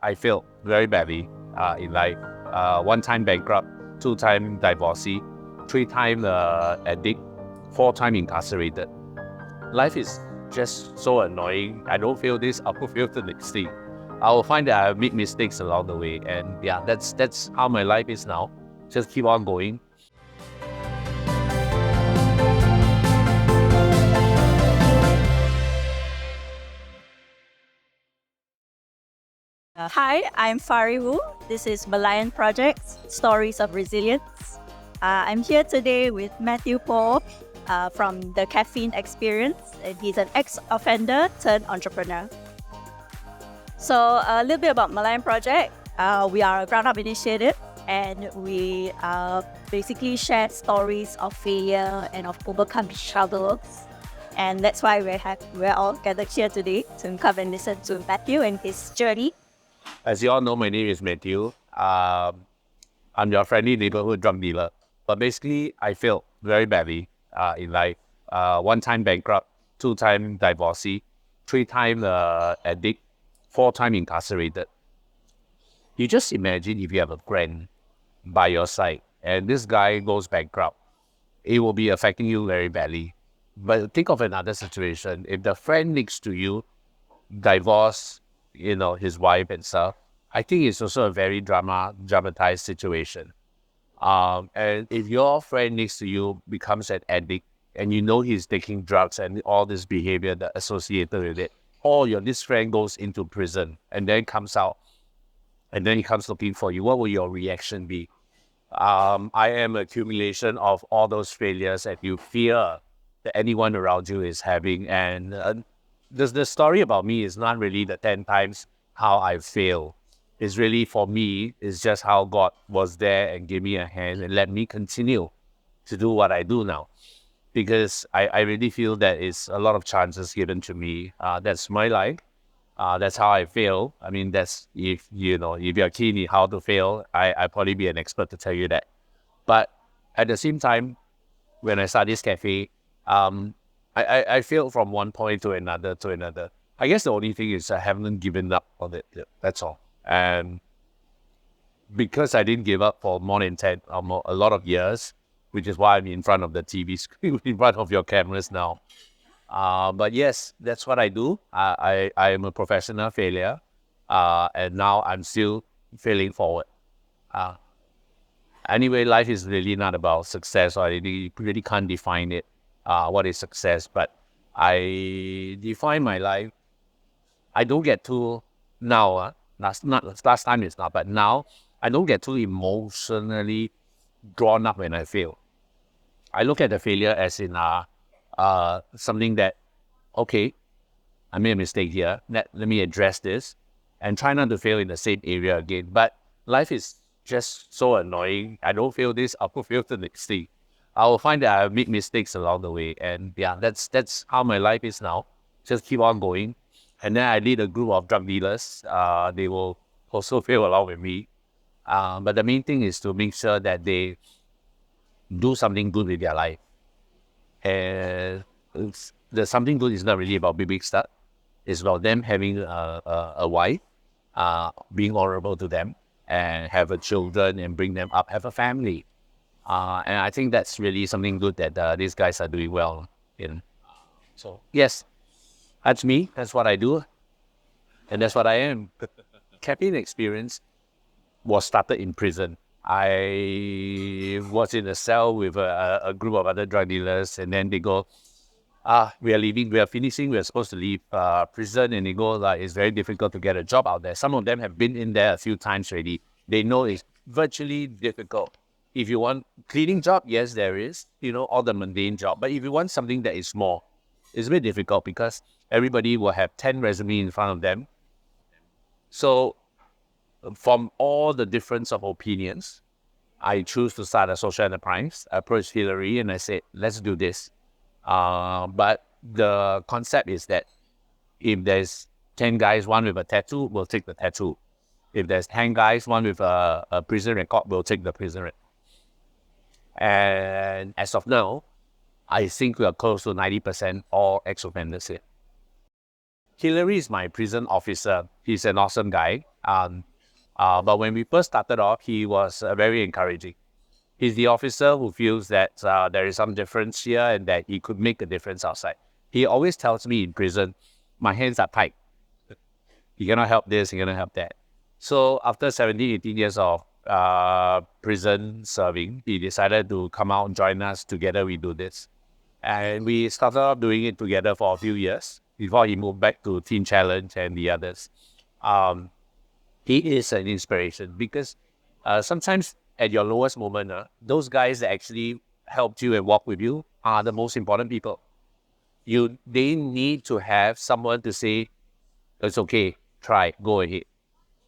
I failed very badly in life. One time bankrupt, two time divorcee, three time addict, four time incarcerated. Life is just so annoying. I don't feel this, I will feel the next thing. I will find that I make mistakes along the way, and yeah, that's how my life is now. Just keep on going. Hi, I'm Fari Wu. This is Merlion Project, Stories of Resilience. I'm here today with Matthew Paul from the Caffeine Experience, and he's an ex-offender turned entrepreneur. So a little bit about Merlion Project. We are a ground-up initiative, and we basically share stories of failure and of overcoming struggles. And that's why we're all gathered here today to come and listen to Matthew and his journey. As you all know, my name is Matthew. I'm your friendly neighborhood drug dealer. But basically, I failed very badly in life. One time bankrupt, two time divorcee, three time addict, four time incarcerated. You just imagine if you have a friend by your side and this guy goes bankrupt, it will be affecting you very badly. But think of another situation. If the friend next to you divorce, his wife and stuff, I think it's also a very dramatized situation. And if your friend next to you becomes an addict and you know he's taking drugs and all this behavior that associated with it, or this friend goes into prison and then comes out and then he comes looking for you, what will your reaction be? I am accumulation of all those failures that you fear that anyone around you is having. And the story about me is not really the 10 times how I fail. It's really, for me, it's just how God was there and gave me a hand and let me continue to do what I do now. Because I really feel that it's a lot of chances given to me. That's my life. That's how I fail. I mean, that's, if you're keen in how to fail, I'd probably be an expert to tell you that. But at the same time, when I started this cafe, I failed from one point to another. I guess the only thing is I haven't given up on it. That's all. And because I didn't give up for more than 10 or more, a lot of years, which is why I'm in front of the TV screen, in front of your cameras now. But yes, that's what I do. I am a professional failure, and now I'm still failing forward. Anyway, life is really not about success, or you really can't define it. What is success? But I define my life. I don't get too now. Last time it's not, but now I don't get too emotionally drawn up when I fail. I look at the failure as in something that, okay, I made a mistake here. Let me address this and try not to fail in the same area again. But life is just so annoying. I don't feel this, I will feel the next thing. I will find that I make mistakes along the way. And yeah, that's how my life is now. Just keep on going. And then I lead a group of drug dealers. They will also fail along with me. But the main thing is to make sure that they do something good with their life. And the something good is not really about big stuff. It's about them having a wife, being honorable to them, and have a children and bring them up, have a family. And I think that's really something good that these guys are doing well in. So yes, that's me. That's what I do. And that's what I am. Caffeine Experience was started in prison. I was in a cell with a group of other drug dealers, and then they go, we are leaving, we are finishing, we are supposed to leave prison, and they go, like, it's very difficult to get a job out there. Some of them have been in there a few times already. They know it's virtually difficult. If you want cleaning job, yes, there is, all the mundane job. But if you want something that is more, it's very difficult because everybody will have 10 resumes in front of them. So from all the difference of opinions, I choose to start a social enterprise. I approached Hilary and I said, let's do this. But the concept is that if there's 10 guys, one with a tattoo, we'll take the tattoo. If there's 10 guys, one with a prison record, we'll take the prison record. And as of now, I think we are close to 90% all ex-offenders here. Hilary is my prison officer. He's an awesome guy. But when we first started off, he was very encouraging. He's the officer who feels that there is some difference here and that he could make a difference outside. He always tells me in prison, my hands are tied. You cannot help this, you cannot help that. So after 17, 18 years of prison serving, he decided to come out and join us. Together we do this. And we started off doing it together for a few years before he moved back to Teen Challenge and the others. He is an inspiration because sometimes at your lowest moment, those guys that actually helped you and walk with you are the most important people. They need to have someone to say, it's okay, try, go ahead.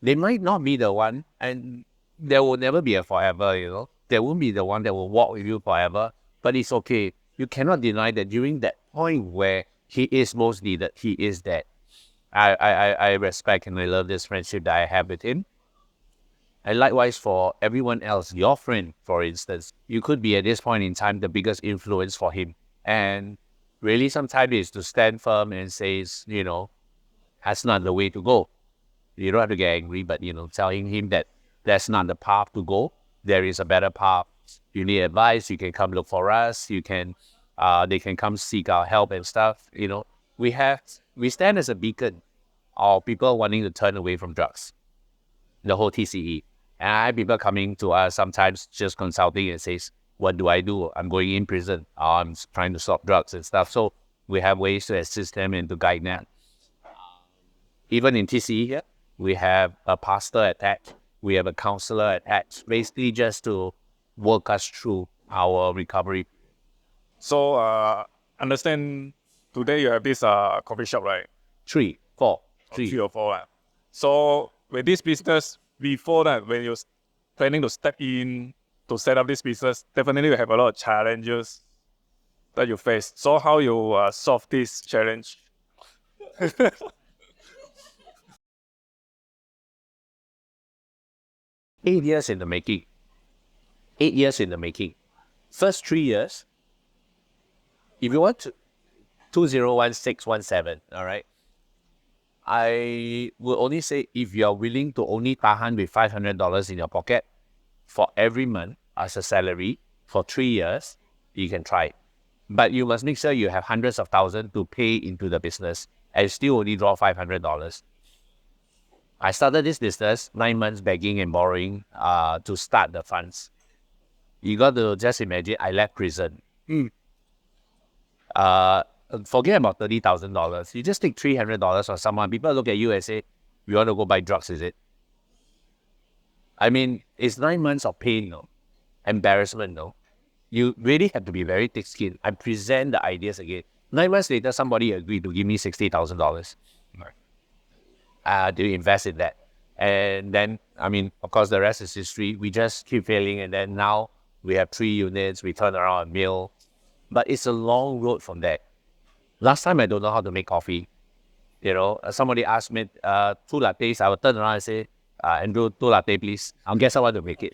They might not be the one, and there will never be a forever, There won't be the one that will walk with you forever, but it's okay. You cannot deny that during that point where he is most needed, he is there. I respect and I love this friendship that I have with him. And likewise for everyone else, your friend, for instance, you could be at this point in time the biggest influence for him. And really sometimes it's to stand firm and say, that's not the way to go. You don't have to get angry, but, telling him that that's not the path to go. There is a better path. You need advice, you can come look for us. They can come seek our help and stuff. We stand as a beacon of people wanting to turn away from drugs, the whole TCE. And I have people coming to us sometimes just consulting and says, what do I do? I'm going in prison. I'm trying to stop drugs and stuff. So we have ways to assist them and to guide them. Even in TCE here, we have a pastor attached. We have a counselor attached, basically just to work us through our recovery. So, understand today you have this coffee shop, right? Three. Three or four. So, with this business, before that, when you're planning to step in to set up this business, definitely you have a lot of challenges that you face. So, how you solve this challenge? 8 years in the making. 8 years in the making. First 3 years, if you want to, 201617, all right? I will only say if you're willing to only tahan with $500 in your pocket for every month as a salary for 3 years, you can try. But you must make sure you have hundreds of thousands to pay into the business and still only draw $500. I started this business 9 months begging and borrowing to start the funds. You got to just imagine I left prison. Forget about $30,000. You just take $300 from someone. People look at you and say, "You want to go buy drugs, is it?" I mean, it's 9 months of pain, embarrassment, You really have to be very thick-skinned. I present the ideas again. 9 months later, somebody agreed to give me $60,000 to invest in that. And then, of course, the rest is history. We just keep failing, and then now we have 3 units. We turn around a mill. But it's a long road from there. Last time, I don't know how to make coffee. Somebody asked me, 2 lattes. I would turn around and say, Andrew, 2 latte, please. I'll get someone to make it.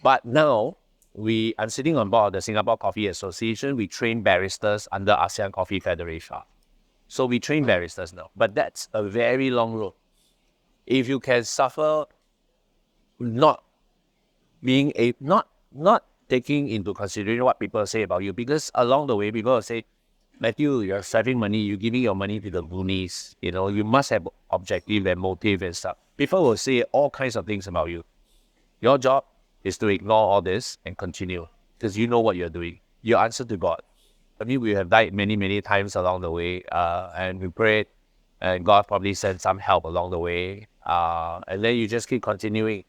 But now, I'm sitting on board of the Singapore Coffee Association. We train baristas under ASEAN Coffee Federation. So we train baristas now. But that's a very long road. If you can suffer not taking into consideration what people say about you, because along the way, people will say, Matthew, you're saving money, you're giving your money to the boonies. You must have objective and motive and stuff. People will say all kinds of things about you. Your job is to ignore all this and continue, because you know what you're doing. You answer to God. We have died many, many times along the way, and we prayed, and God probably sent some help along the way, and then you just keep continuing.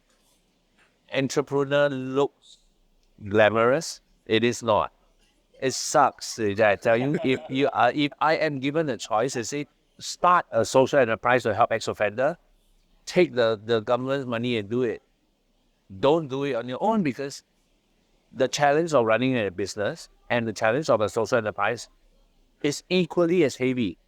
Entrepreneur looks glamorous. It is not. It sucks. I tell you, if I am given a choice and say, start a social enterprise to help ex-offender, take the government's money and do it. Don't do it on your own, because the challenge of running a business and the challenge of a social enterprise is equally as heavy.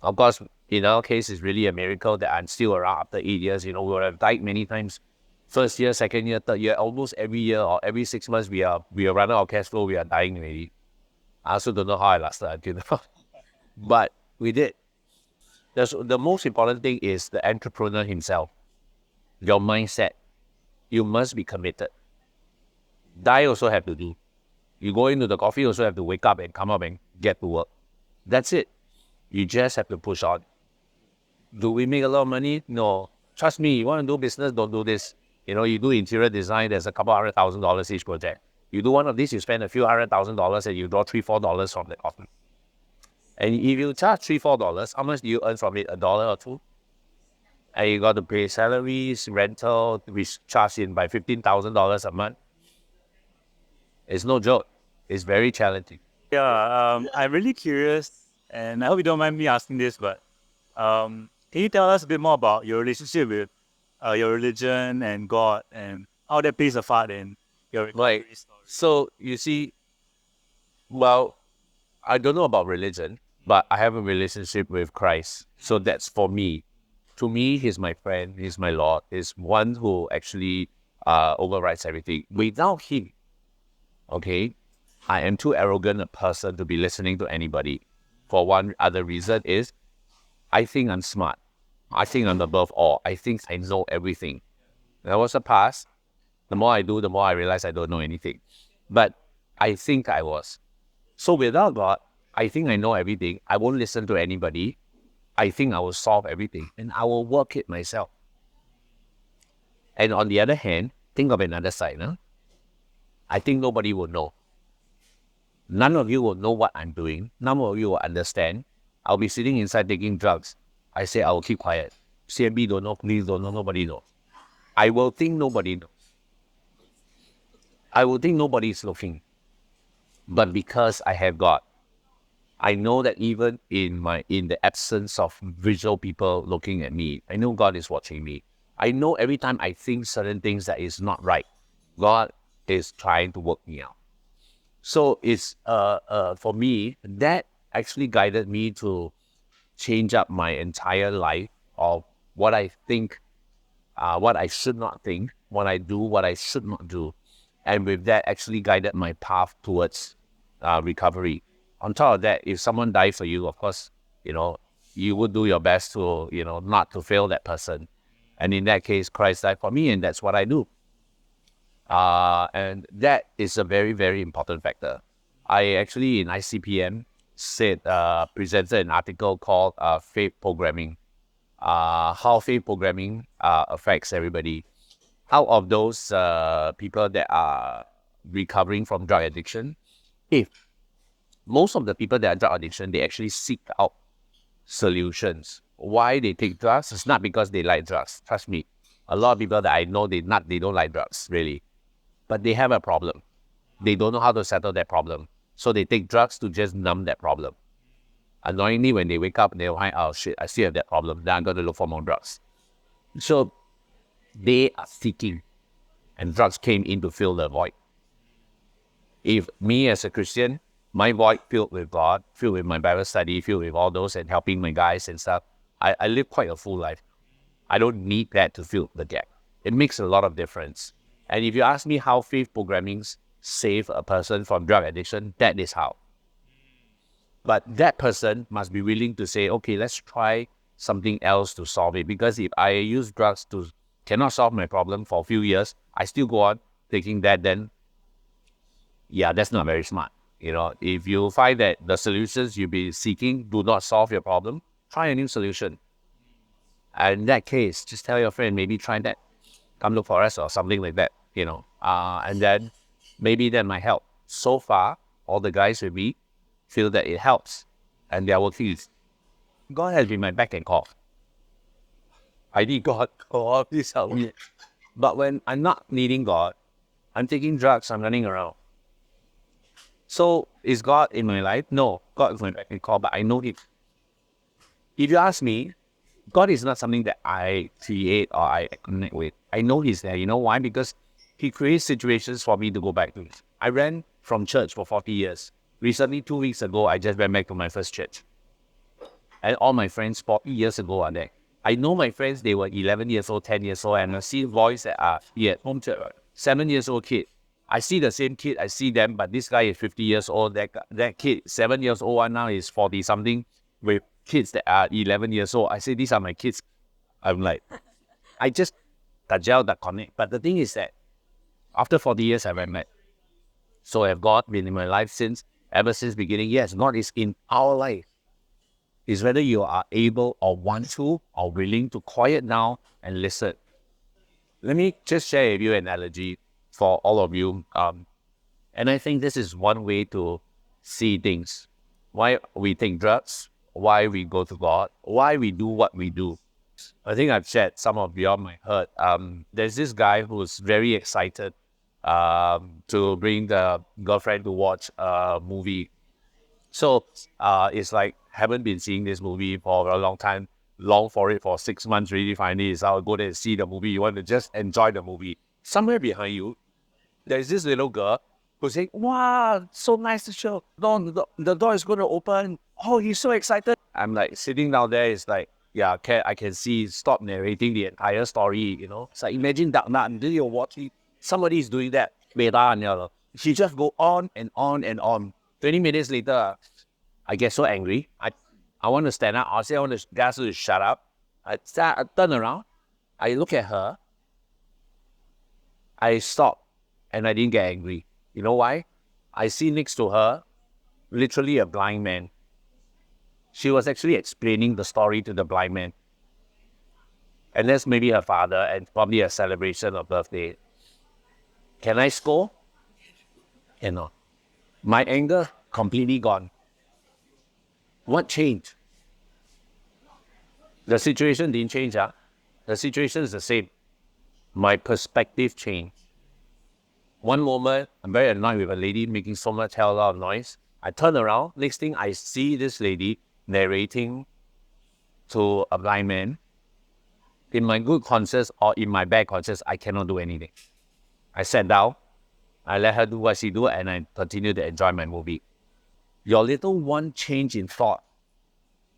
Of course, in our case, it's really a miracle that I'm still around after 8 years. We would have died many times. First year, second year, third year, almost every year or every 6 months, we are running out of cash flow. We are dying already. I also don't know how I lasted until now. But we did. The most important thing is the entrepreneur himself, your mindset. You must be committed. Die also have to do. You go into the coffee, also have to wake up and come up and get to work. That's it. You just have to push on. Do we make a lot of money? No. Trust me, you want to do business, don't do this. You do interior design, there's a couple $100,000 each project. You do one of these, you spend a few $100,000 and you draw $3-4 from the coffee. And if you charge $3-4, how much do you earn from it? $1 or $2? And you got to pay salaries, rental, which charge in by $15,000 a month. It's no joke. It's very challenging. Yeah, I'm really curious, and I hope you don't mind me asking this, but can you tell us a bit more about your relationship with your religion and God, and how that plays a part in your recovery story? So you see, well, I don't know about religion, but I have a relationship with Christ. So that's for me. To me, he's my friend, he's my Lord, he's one who actually overrides everything. Without him, okay, I am too arrogant a person to be listening to anybody. For one other reason is, I think I'm smart. I think I'm above all. I think I know everything. That was the past. The more I do, the more I realize I don't know anything. But I think I was. So without God, I think I know everything. I won't listen to anybody. I think I will solve everything. And I will work it myself. And on the other hand, think of another side. Huh? I think nobody will know. None of you will know what I'm doing. None of you will understand. I'll be sitting inside taking drugs. I say I will keep quiet. CMB don't know, please don't know, nobody knows. I will think nobody knows. I will think nobody is looking. But because I have God, I know that even in the absence of visual people looking at me, I know God is watching me. I know every time I think certain things that is not right, God is trying to work me out. So it's for me, that actually guided me to change up my entire life of what I think, what I should not think, what I do, what I should not do. And with that, actually guided my path towards recovery. On top of that, if someone died for you, of course, you would do your best to, not to fail that person. And in that case, Christ died for me, and that's what I do. And that is a very, very important factor. I actually, in ICPM, presented an article called Faith Programming, how faith programming affects everybody. Out of those people that are recovering from drug addiction, if most of the people that are drug addiction, they actually seek out solutions. Why they take drugs? It's not because they like drugs. Trust me, a lot of people that I know, they don't like drugs, really. But they have a problem. They don't know how to settle that problem. So they take drugs to just numb that problem. Annoyingly, when they wake up, they'll find, oh shit, I still have that problem. Then I'm going to look for more drugs. So they are seeking. And drugs came in to fill the void. If me as a Christian, my void filled with God, filled with my Bible study, filled with all those and helping my guys and stuff, I live quite a full life. I don't need that to fill the gap. It makes a lot of difference. And if you ask me how faith programming save a person from drug addiction, that is how. But that person must be willing to say, okay, let's try something else to solve it. Because if I use drugs to cannot solve my problem for a few years, I still go on taking that, then yeah, that's not very smart. If you find that the solutions you'll be seeking do not solve your problem, try a new solution. And in that case, just tell your friend, maybe try that. Come look for us or something like that, and then maybe that might help. So far, all the guys with me feel that it helps and they are working. God has been my back and call. I need God, please help me. But when I'm not needing God, I'm taking drugs, I'm running around. So is God in my life? No, God is my back and call, but I know Him. If you ask me, God is not something that I create or I connect with. I know He's there. You know why? Because He creates situations for me to go back to. I ran from church for 40 years. Recently, 2 weeks ago, I just went back to my first church. And all my friends 40 years ago are there. I know my friends, they were 11 years old, 10 years old, and I see boys that are here at home church, 7 years old kid. I see the same kid, I see them, but this guy is 50 years old. That kid, 7 years old, and now is 40 something. with kids that are 11 years old. I say, these are my kids. I'm like, I just that gel, that connect. But the thing is that after 40 years, I went back. So have God been in my life ever since beginning? Yes, God is in our life. It's whether you are able or want to or willing to quiet down and listen. Let me just share with you an analogy for all of you. And I think this is one way to see things. Why we take drugs, why we go to God, why we do what we do. I think I've shared, some of you might heard. There's this guy who's very excited to bring the girlfriend to watch a movie. So it's like, haven't been seeing this movie for a long time, long for it for 6 months, really finally is I'll go there and see the movie. You want to just enjoy the movie. Somewhere behind you, there's this little girl who's saying, wow, so nice to show. The door is going to open. Oh, he's so excited. I'm like sitting down there, it's like, yeah, I can see, stop narrating the entire story, you know. It's like, imagine that until you're watching, somebody is doing that. She just go on and on and on. 20 minutes later, I get so angry. I want to stand up. I say I want to ask her to shut up. I turn around. I look at her. I stop. And I didn't get angry. You know why? I see next to her, literally a blind man. She was actually explaining the story to the blind man. And that's maybe her father and probably a celebration of birthday. Can I scold? Cannot. My anger completely gone. What changed? The situation didn't change. The situation is the same. My perspective changed. One moment, I'm very annoyed with a lady making so much hell lot of noise. I turn around. Next thing, I see this lady narrating to a blind man. In my good conscience or in my bad conscience, I cannot do anything. I sat down. I let her do what she do, and I continue to enjoy my movie. Your little one change in thought,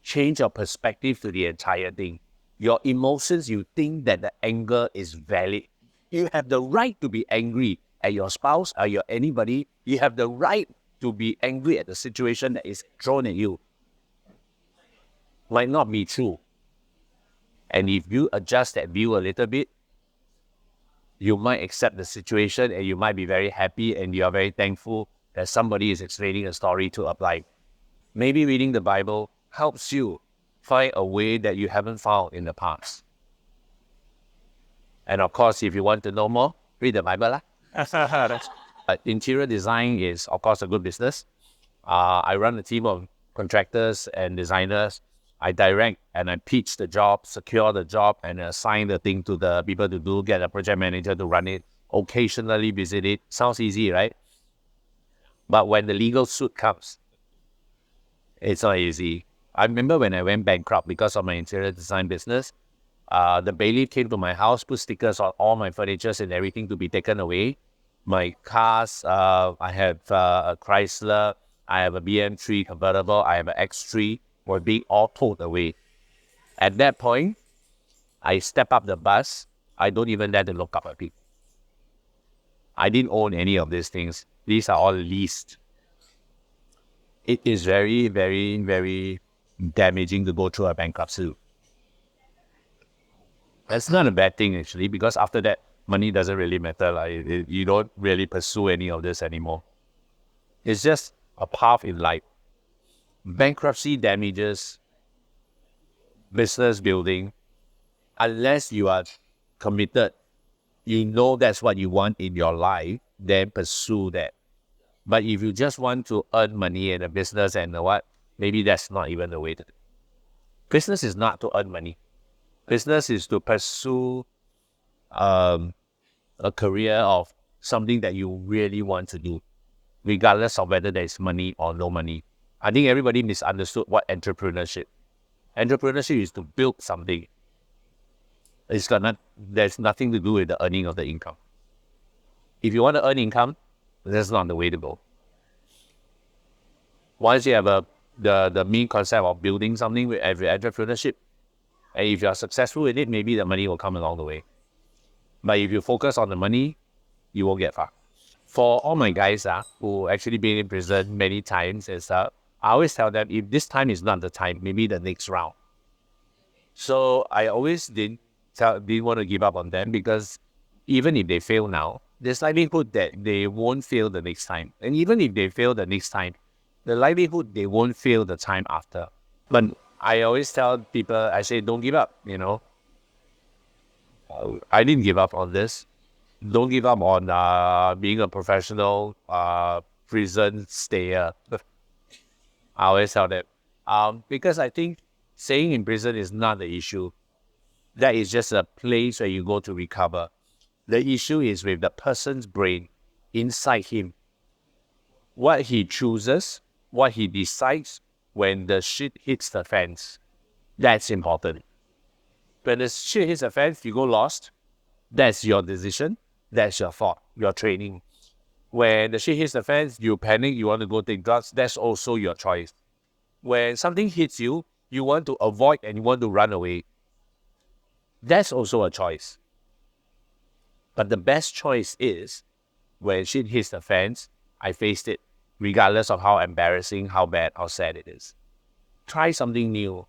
change your perspective to the entire thing. Your emotions, you think that the anger is valid. You have the right to be angry at your spouse or your anybody. You have the right to be angry at the situation that is thrown at you. Might not be true. And if you adjust that view a little bit, you might accept the situation and you might be very happy and you are very thankful that somebody is explaining a story to apply. Maybe reading the Bible helps you find a way that you haven't found in the past. And of course, if you want to know more, read the Bible. Interior design is, of course, a good business. I run a team of contractors and designers. I direct and I pitch the job, secure the job, and assign the thing to the people to do, get a project manager to run it, occasionally visit it. Sounds easy, right? But when the legal suit comes, it's not easy. I remember when I went bankrupt because of my interior design business, the bailiff came to my house, put stickers on all my furniture and everything to be taken away. My cars, I have a Chrysler, I have a BM3 convertible, I have an X3, were being all towed away. At that point, I step up the bus. I don't even dare to look up at people. I didn't own any of these things. These are all leased. It is very, very, very damaging to go through a bankruptcy. That's not a bad thing, actually, because after that, money doesn't really matter. You don't really pursue any of this anymore. It's just a path in life. Bankruptcy damages business building unless you are committed. You know that's what you want in your life, then pursue that. But if you just want to earn money in a business and what, maybe that's not even the way to do it. Business is not to earn money. Business is to pursue a career of something that you really want to do, regardless of whether there's money or no money. I think everybody misunderstood what entrepreneurship. Entrepreneurship is to build something. There's nothing to do with the earning of the income. If you want to earn income, that's not the way to go. Once you have the main concept of building something with every entrepreneurship, and if you are successful with it, maybe the money will come along the way. But if you focus on the money, you won't get far. For all my guys who actually been in prison many times and stuff, I always tell them, if this time is not the time, maybe the next round. So I always didn't want to give up on them, because even if they fail now, there's likelihood that they won't fail the next time. And even if they fail the next time, the likelihood they won't fail the time after. But I always tell people, I say, don't give up, I didn't give up on this. Don't give up on being a professional prison stayer. I always tell them. Because I think staying in prison is not the issue. That is just a place where you go to recover. The issue is with the person's brain, inside him. What he chooses, what he decides when the shit hits the fence. That's important. When the shit hits the fence, you go lost. That's your decision. That's your fault, your training. When the shit hits the fence, you panic, you want to go take drugs. That's also your choice. When something hits you, you want to avoid and you want to run away. That's also a choice. But the best choice is, when shit hits the fence, I faced it, regardless of how embarrassing, how bad, how sad it is. Try something new.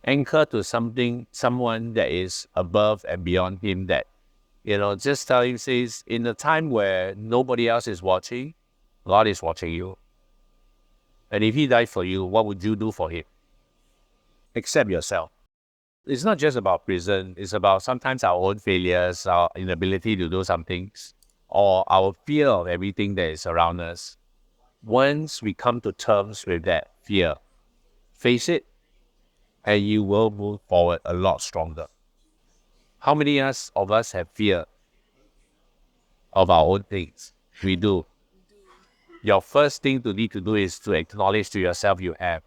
Anchor to someone that is above and beyond him, that, just tell him, says, in a time where nobody else is watching, God is watching you. And if he died for you, what would you do for him? Accept yourself. It's not just about prison. It's about sometimes our own failures, our inability to do some things, or our fear of everything that is around us. Once we come to terms with that fear, face it, and you will move forward a lot stronger. How many of us have fear of our own things? We do. Your first thing to need to do is to acknowledge to yourself you have.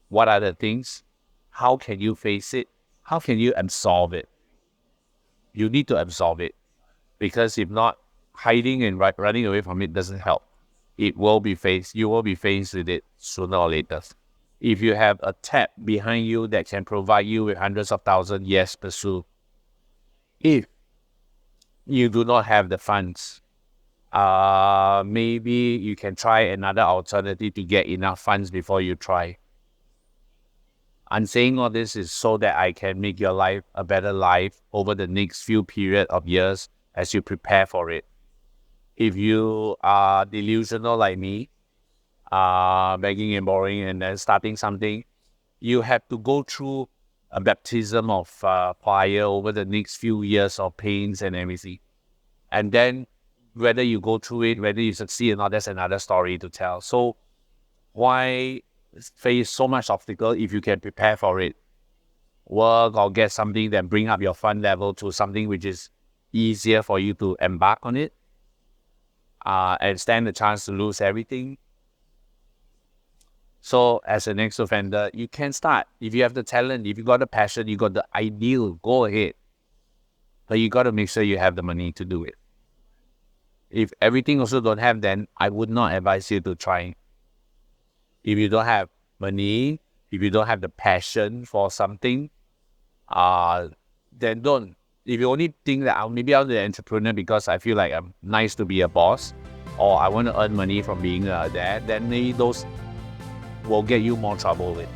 What are the things? How can you face it? How can you absorb it? You need to absorb it. Because if not, hiding and running away from it doesn't help. You will be faced with it sooner or later. If you have a tap behind you that can provide you with hundreds of thousands, yes, pursue. If you do not have the funds, maybe you can try another alternative to get enough funds before you try. I'm saying all this is so that I can make your life a better life over the next few period of years as you prepare for it. If you are delusional like me, begging and borrowing and then starting something, you have to go through a baptism of fire over the next few years of pains and everything. And then whether you go through it, whether you succeed or not, that's another story to tell. So why face so much obstacle if you can prepare for it? Work or get something that bring up your fun level to something which is easier for you to embark on it, and stand the chance to lose everything. So as an ex-offender, you can start. If you have the talent, if you got the passion, you got the ideal, go ahead. But you got to make sure you have the money to do it. If everything also don't have, then I would not advise you to try. If you don't have money, if you don't have the passion for something, then don't. If you only think that maybe I'm the entrepreneur because I feel like I'm nice to be a boss, or I want to earn money from being there, then maybe those will get you more trouble later.